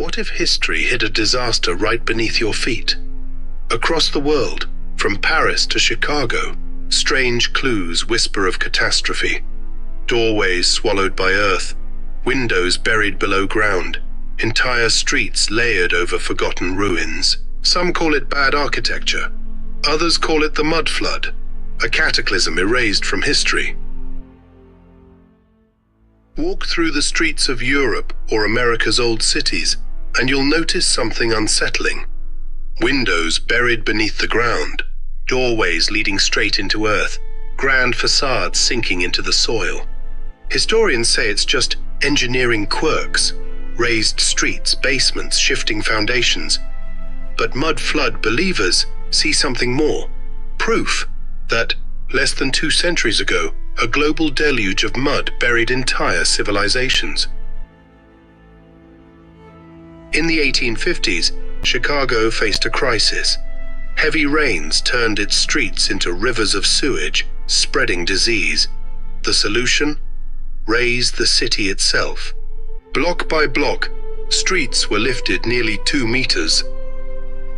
What if history hid a disaster right beneath your feet? Across the world, from Paris to Chicago, strange clues whisper of catastrophe. Doorways swallowed by earth, windows buried below ground, entire streets layered over forgotten ruins. Some call it bad architecture. Others call it the mud flood, a cataclysm erased from history. Walk through the streets of Europe or America's old cities, and you'll notice something unsettling. Windows buried beneath the ground, doorways leading straight into earth, grand facades sinking into the soil. Historians say it's just engineering quirks, raised streets, basements, shifting foundations. But mud flood believers see something more, proof that, less than 2 centuries ago, a global deluge of mud buried entire civilizations. In the 1850s, Chicago faced a crisis. Heavy rains turned its streets into rivers of sewage, spreading disease. The solution? Raise the city itself. Block by block, streets were lifted nearly 2 meters.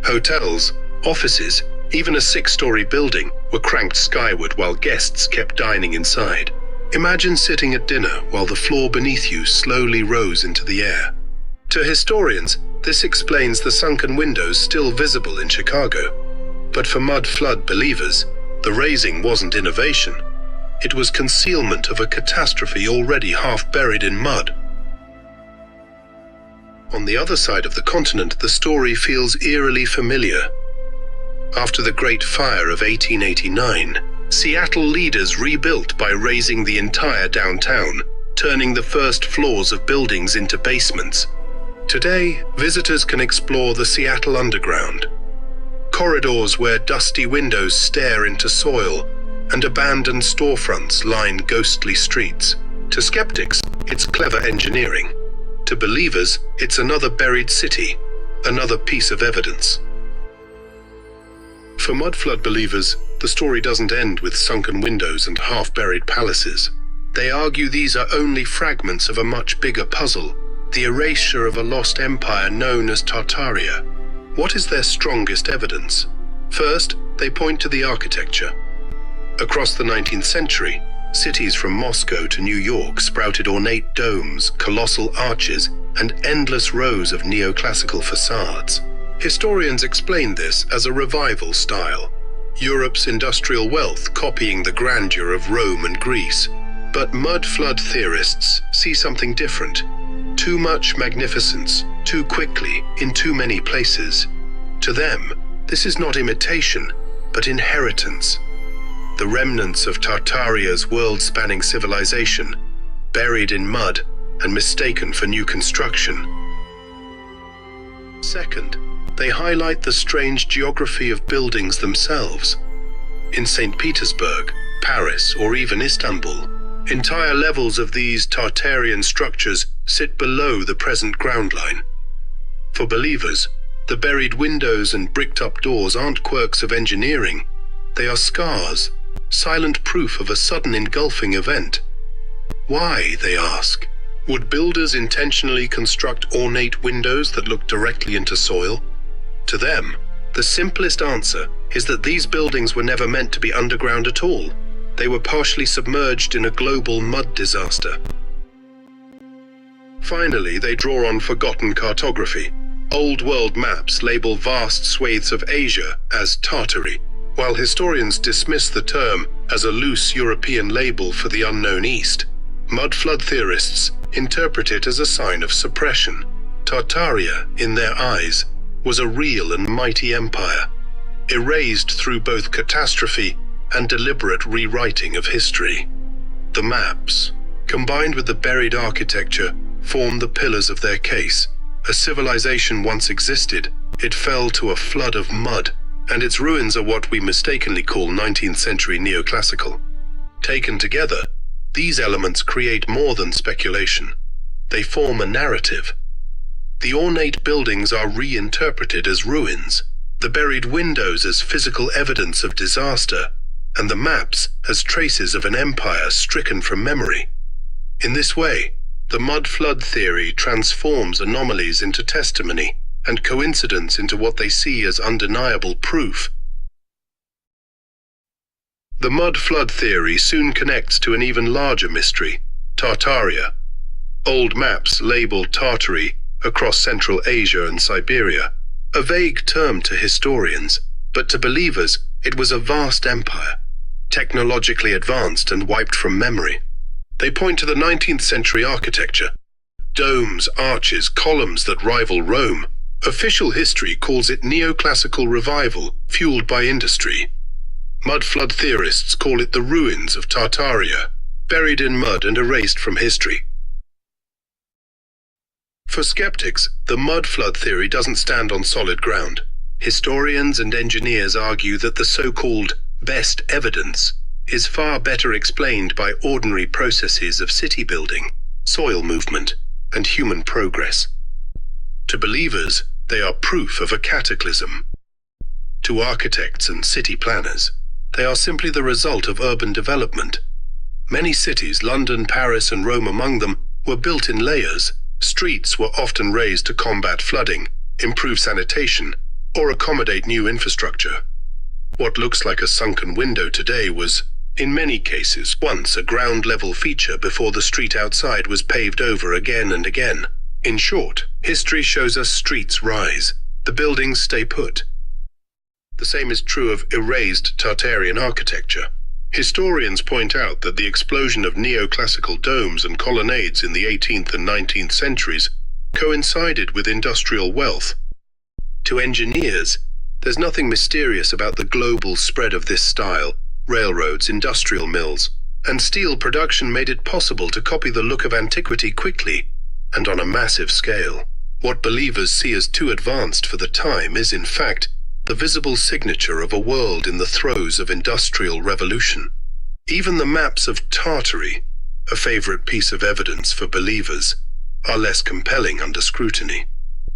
Hotels, offices, even a 6-story building were cranked skyward while guests kept dining inside. Imagine sitting at dinner while the floor beneath you slowly rose into the air. To historians, this explains the sunken windows still visible in Chicago. But for mud flood believers, the raising wasn't innovation. It was concealment of a catastrophe already half buried in mud. On the other side of the continent, the story feels eerily familiar. After the Great Fire of 1889, Seattle leaders rebuilt by raising the entire downtown, turning the first floors of buildings into basements. Today, visitors can explore the Seattle Underground. Corridors where dusty windows stare into soil and abandoned storefronts line ghostly streets. To skeptics, it's clever engineering. To believers, it's another buried city, another piece of evidence. For mudflood believers, the story doesn't end with sunken windows and half-buried palaces. They argue these are only fragments of a much bigger puzzle, the erasure of a lost empire known as Tartaria. What is their strongest evidence? First, they point to the architecture. Across the 19th century, cities from Moscow to New York sprouted ornate domes, colossal arches, and endless rows of neoclassical facades. Historians explain this as a revival style, Europe's industrial wealth copying the grandeur of Rome and Greece. But mud flood theorists see something different. Too much magnificence, too quickly, in too many places. To them, this is not imitation, but inheritance. The remnants of Tartaria's world-spanning civilization, buried in mud and mistaken for new construction. Second, they highlight the strange geography of buildings themselves. In St. Petersburg, Paris, or even Istanbul, entire levels of these Tartarian structures sit below the present ground line. For believers, the buried windows and bricked-up doors aren't quirks of engineering. They are scars, silent proof of a sudden engulfing event. Why, they ask? Would builders intentionally construct ornate windows that look directly into soil? To them, the simplest answer is that these buildings were never meant to be underground at all. They were partially submerged in a global mud disaster. Finally, they draw on forgotten cartography. Old world maps label vast swathes of Asia as Tartary, while historians dismiss the term as a loose European label for the unknown East. Mudflood theorists interpret it as a sign of suppression. Tartaria, in their eyes, was a real and mighty empire, erased through both catastrophe and deliberate rewriting of history. The maps, combined with the buried architecture, form the pillars of their case. A civilization once existed, it fell to a flood of mud, and its ruins are what we mistakenly call 19th century neoclassical. Taken together, these elements create more than speculation. They form a narrative. The ornate buildings are reinterpreted as ruins, the buried windows as physical evidence of disaster, and the maps as traces of an empire stricken from memory. In this way, The mud flood theory transforms anomalies into testimony, and coincidence into what they see as undeniable proof. The mud flood theory soon connects to an even larger mystery, Tartaria. Old maps labeled Tartary across Central Asia and Siberia, a vague term to historians, but to believers it was a vast empire, technologically advanced and wiped from memory. They point to the 19th century architecture, domes, arches, columns that rival Rome. Official history calls it neoclassical revival, fueled by industry. Mud flood theorists call it the ruins of Tartaria, buried in mud and erased from history. For skeptics, the mud flood theory doesn't stand on solid ground. Historians and engineers argue that the so-called best evidence is far better explained by ordinary processes of city building, soil movement, and human progress. To believers, they are proof of a cataclysm. To architects and city planners, they are simply the result of urban development. Many cities, London, Paris, and Rome among them, were built in layers. Streets were often raised to combat flooding, improve sanitation, or accommodate new infrastructure. What looks like a sunken window today was, in many cases, once a ground-level feature before the street outside was paved over again and again. In short, history shows us streets rise, the buildings stay put. The same is true of erased Tartarian architecture. Historians point out that the explosion of neoclassical domes and colonnades in the 18th and 19th centuries coincided with industrial wealth. To engineers, there's nothing mysterious about the global spread of this style. Railroads, industrial mills, and steel production made it possible to copy the look of antiquity quickly and on a massive scale. What believers see as too advanced for the time is, in fact, the visible signature of a world in the throes of industrial revolution. Even the maps of Tartary, a favorite piece of evidence for believers, are less compelling under scrutiny.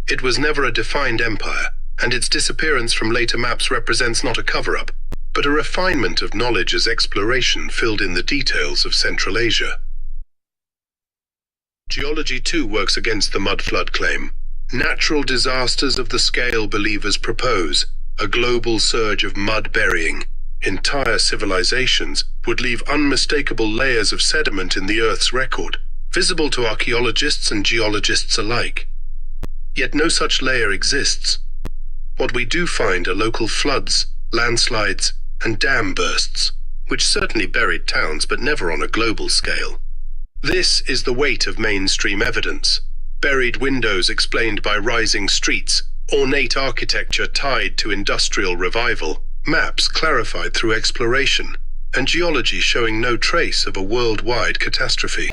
It was never a defined empire, and its disappearance from later maps represents not a cover-up, but a refinement of knowledge as exploration filled in the details of Central Asia. Geology too works against the mud flood claim. Natural disasters of the scale believers propose, a global surge of mud burying, entire civilizations, would leave unmistakable layers of sediment in the Earth's record, visible to archaeologists and geologists alike. Yet no such layer exists. What we do find are local floods, landslides, and dam bursts, which certainly buried towns but never on a global scale. This is the weight of mainstream evidence. Buried windows explained by rising streets, ornate architecture tied to industrial revival, maps clarified through exploration, and geology showing no trace of a worldwide catastrophe.